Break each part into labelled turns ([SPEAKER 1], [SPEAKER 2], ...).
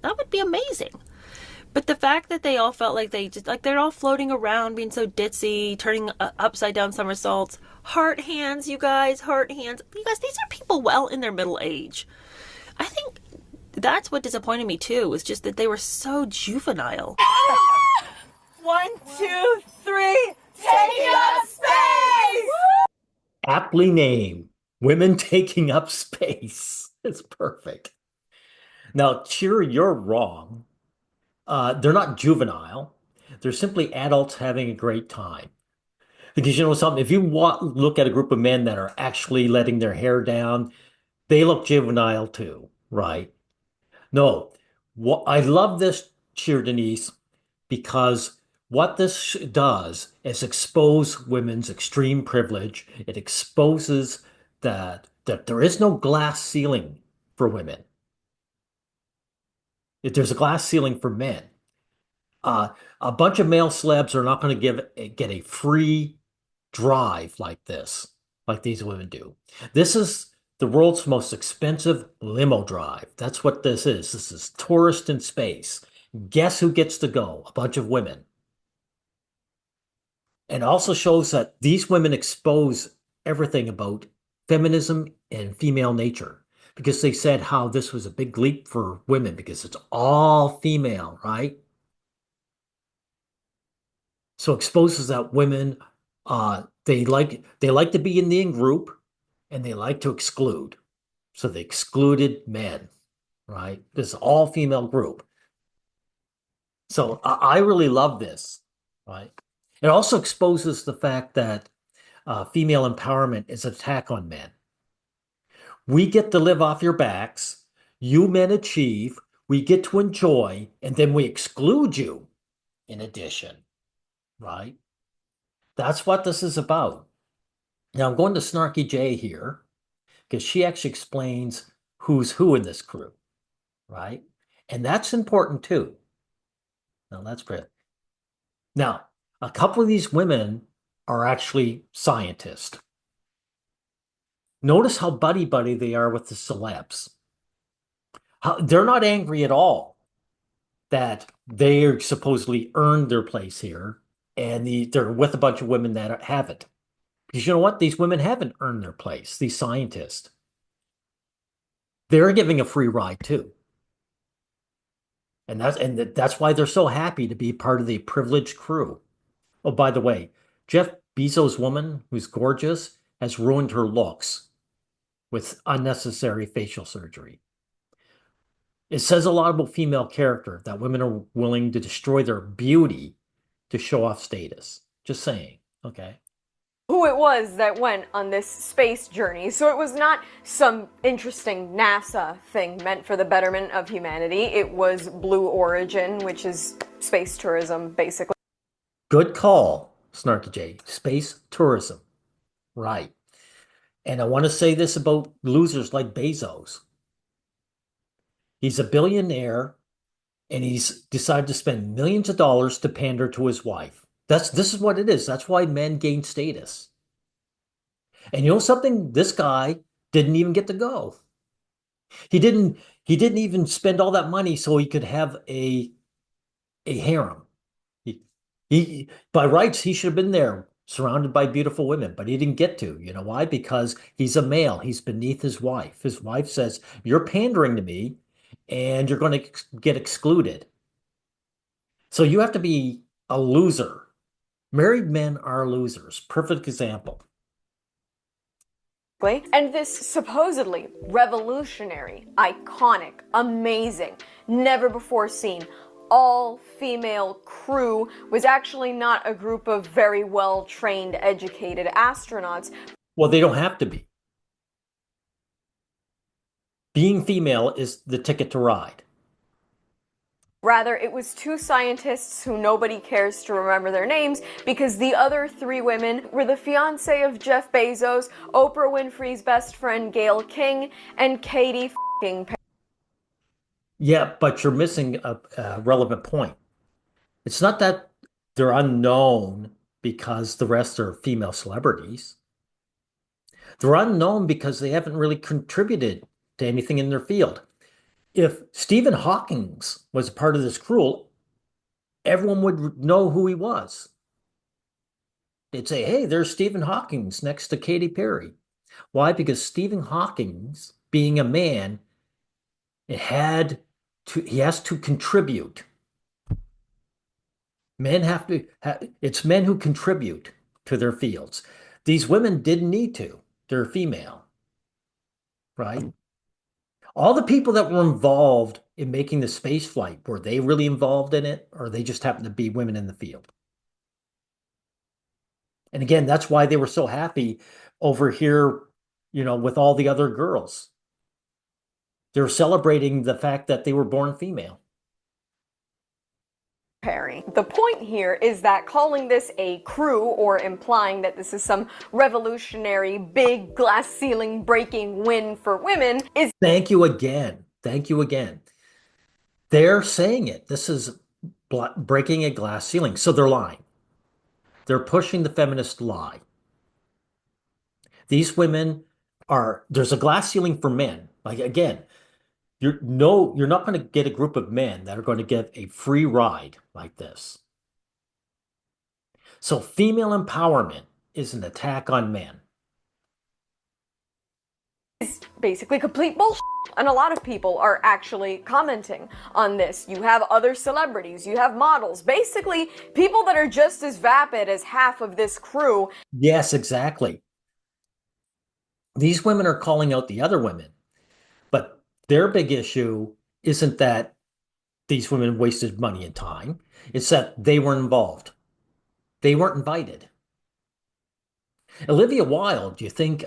[SPEAKER 1] That would be amazing. But the fact that they all felt like they just like they're all floating around, being so ditzy, turning upside down somersaults, heart hands, you guys, heart hands. You guys, these are people well in their middle age. I think that's what disappointed me too, was just that they were so juvenile.
[SPEAKER 2] One, two, three, taking up space!
[SPEAKER 3] Aptly named Women Taking Up Space. It's perfect. Now, cheer, you're wrong. They're not juvenile. They're simply adults having a great time. Because you know something, if you look at a group of men that are actually letting their hair down, they look juvenile too, right? No, I love this, cheer, Denise, because what this does is expose women's extreme privilege. It exposes that there is no glass ceiling for women. If there's a glass ceiling for men, uh, a bunch of male celebs are not going to get a free drive like this, like these women do. This is the world's most expensive limo drive. That's what this is. This is tourist in space. Guess who gets to go? A bunch of women. And also shows that these women expose everything about feminism and female nature because they said how this was a big leap for women because it's all female, right? So exposes that women they like to be in the in group and they like to exclude. So they excluded men, right? This is all female group. So I really love this, right? It also exposes the fact that female empowerment is an attack on men. We get to live off your backs. You men achieve. We get to enjoy, and then we exclude you in addition, right? That's what this is about. Now I'm going to Snarky J here because she actually explains who's who in this crew, right? And that's important too. Now that's great. Now, a couple of these women are actually scientists. Notice how buddy-buddy they are with the celebs. They're not angry at all that they supposedly earned their place here and they're with a bunch of women that haven't. Because you know what? These women haven't earned their place, these scientists. They're giving a free ride too. And that's why they're so happy to be part of the privileged crew. Oh, by the way, Jeff Bezos' woman, who's gorgeous, has ruined her looks with unnecessary facial surgery. It says a lot about female character that women are willing to destroy their beauty to show off status. Just saying, okay?
[SPEAKER 2] Who it was that went on this space journey. So it was not some interesting NASA thing meant for the betterment of humanity. It was Blue Origin, which is space tourism, basically.
[SPEAKER 3] Good call, Snarky J. Space tourism. Right. And I want to say this about losers like Bezos. He's a billionaire and he's decided to spend millions of dollars to pander to his wife. This is what it is. That's why men gain status. And you know something? This guy didn't even get to go. He didn't even spend all that money so he could have a harem. He by rights he should have been there surrounded by beautiful women, but he didn't get to. You know why? Because he's a male. He's beneath his wife. His wife says, "You're pandering to me and you're going to get excluded." So you have to be a loser. Married men are losers. Perfect example.
[SPEAKER 2] And this supposedly revolutionary, iconic, amazing, never before seen, all-female crew was actually not a group of very well-trained, educated astronauts.
[SPEAKER 3] Well, they don't have to be. Being female is the ticket to ride.
[SPEAKER 2] Rather, it was two scientists who nobody cares to remember their names because the other three women were the fiancé of Jeff Bezos, Oprah Winfrey's best friend Gayle King, and Katy f***ing Perry.
[SPEAKER 3] Yeah, but you're missing a relevant point. It's not that they're unknown because the rest are female celebrities. They're unknown because they haven't really contributed to anything in their field. If Stephen Hawking's was a part of this crew, everyone would know who he was. They'd say, hey, there's Stephen Hawking's next to Katy Perry. Why? Because Stephen Hawking's, being a man, he has to contribute. It's men who contribute to their fields. These women didn't need to. They're female, right? All the people that were involved in making the space flight, were they really involved in it, or they just happened to be women in the field? And again, that's why they were so happy over here, with all the other girls. They were celebrating the fact that they were born female.
[SPEAKER 2] Perry. The point here is that calling this a crew, or implying that this is some revolutionary big glass ceiling breaking win for women, is—
[SPEAKER 3] Thank you again. Thank you again. They're saying it. This is breaking a glass ceiling. So they're lying. They're pushing the feminist lie. These women there's a glass ceiling for men. Like, again, you're not going to get a group of men that are going to get a free ride like this. So female empowerment is an attack on men.
[SPEAKER 2] basically complete bullshit. And a lot of people are actually commenting on this. You have other celebrities, you have models, basically people that are just as vapid as half of this crew.
[SPEAKER 3] Yes, exactly. These women are calling out the other women, but their big issue isn't that these women wasted money and time. It's that they weren't involved. They weren't invited. Olivia Wilde, do you think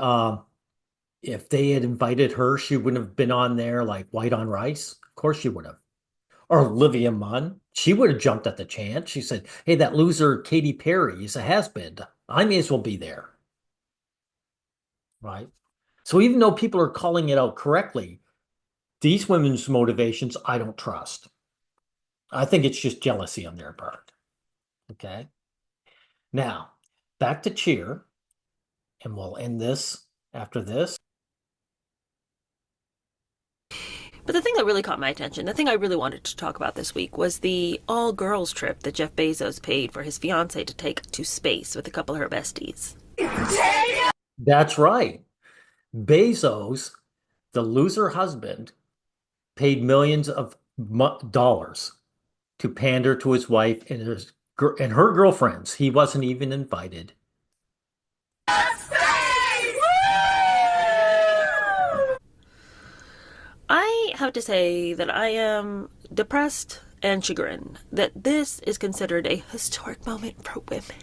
[SPEAKER 3] if they had invited her, she wouldn't have been on there like white on rice? Of course she would have. Or Olivia Munn, she would have jumped at the chance. She said, hey, that loser Katy Perry is a has-been. I may as well be there. Right? So even though people are calling it out correctly, these women's motivations, I don't trust. I think it's just jealousy on their part. Okay? Now, back to cheer, and we'll end this after this.
[SPEAKER 1] But the thing that really caught my attention, the thing I really wanted to talk about this week, was the all-girls trip that Jeff Bezos paid for his fiancée to take to space with a couple of her besties.
[SPEAKER 3] That's right. Bezos, the loser husband, paid millions of dollars to pander to his wife and her girlfriends. He wasn't even invited.
[SPEAKER 1] I have to say that I am depressed and chagrined that this is considered a historic moment for women.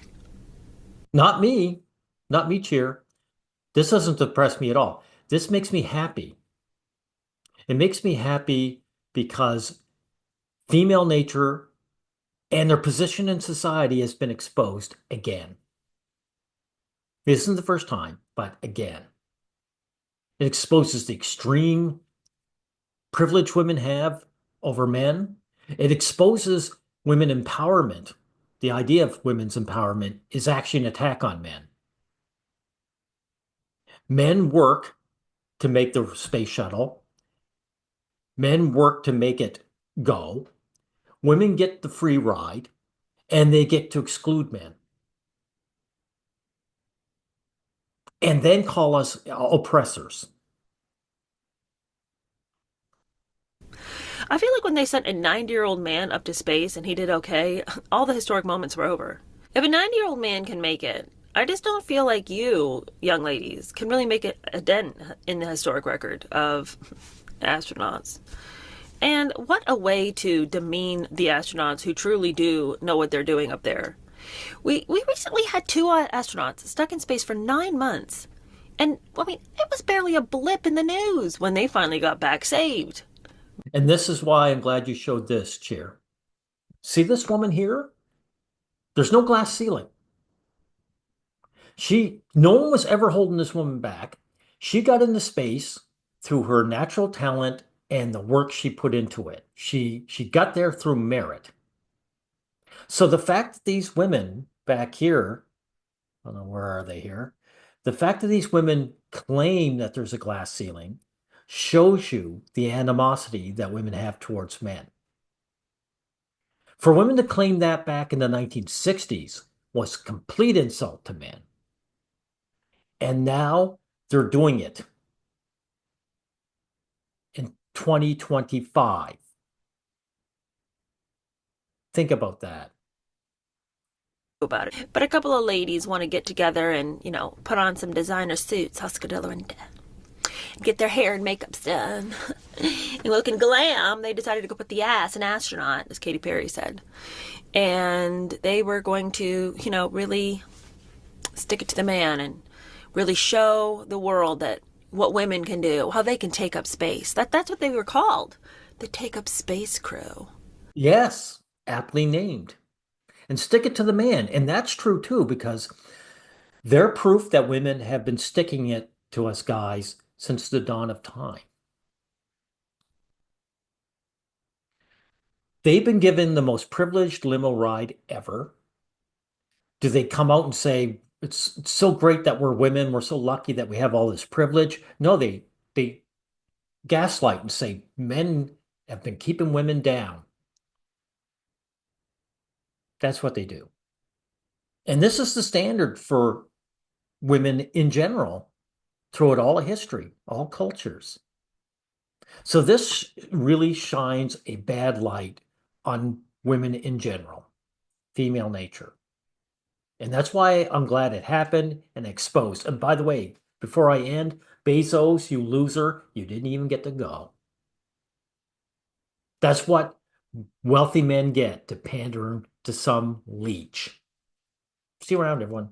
[SPEAKER 3] Not me. Not me, cheer. This doesn't depress me at all. This makes me happy. It makes me happy because female nature and their position in society has been exposed again. This isn't the first time, but again. It exposes the extreme privilege women have over men. It exposes women empowerment. The idea of women's empowerment is actually an attack on men. Men work to make the space shuttle. Men work to make it go. Women get the free ride, and they get to exclude men. And then call us oppressors.
[SPEAKER 1] I feel like when they sent a 90-year-old man up to space and he did okay, all the historic moments were over. If a 90-year-old man can make it, I just don't feel like you, young ladies, can really make a dent in the historic record of astronauts. And what a way to demean the astronauts who truly do know what they're doing up there. We recently had two astronauts stuck in space for 9 months. And, I mean, it was barely a blip in the news when they finally got back saved.
[SPEAKER 3] And this is why I'm glad you showed this, Chair. See this woman here? There's no glass ceiling. No one was ever holding this woman back. She got into space through her natural talent and the work she put into it. She got there through merit. So the fact that these women back here, I don't know, where are they here? The fact that these women claim that there's a glass ceiling shows you the animosity that women have towards men. For women to claim that back in the 1960s was complete insult to men. And now they're doing it in 2025. Think about that.
[SPEAKER 1] About it. But a couple of ladies want to get together and, put on some designer suits, Huscadilla, and get their hair and makeup done. And looking glam, they decided to go put the ass in astronaut, as Katy Perry said. And they were going to, really stick it to the man and really show the world that what women can do, how they can take up space. That's what they were called. The Take Up Space Crew.
[SPEAKER 3] Yes, aptly named. And stick it to the man. And that's true too, because they're proof that women have been sticking it to us guys since the dawn of time. They've been given the most privileged limo ride ever. Do they come out and say, it's so great that we're women, we're so lucky that we have all this privilege? No, they gaslight and say men have been keeping women down. That's what they do. And this is the standard for women in general throughout all of history, all cultures. So this really shines a bad light on women in general, female nature. And that's why I'm glad it happened and exposed. And by the way, before I end, Bezos, you loser, you didn't even get to go. That's what wealthy men get to pander to some leech. See you around, everyone.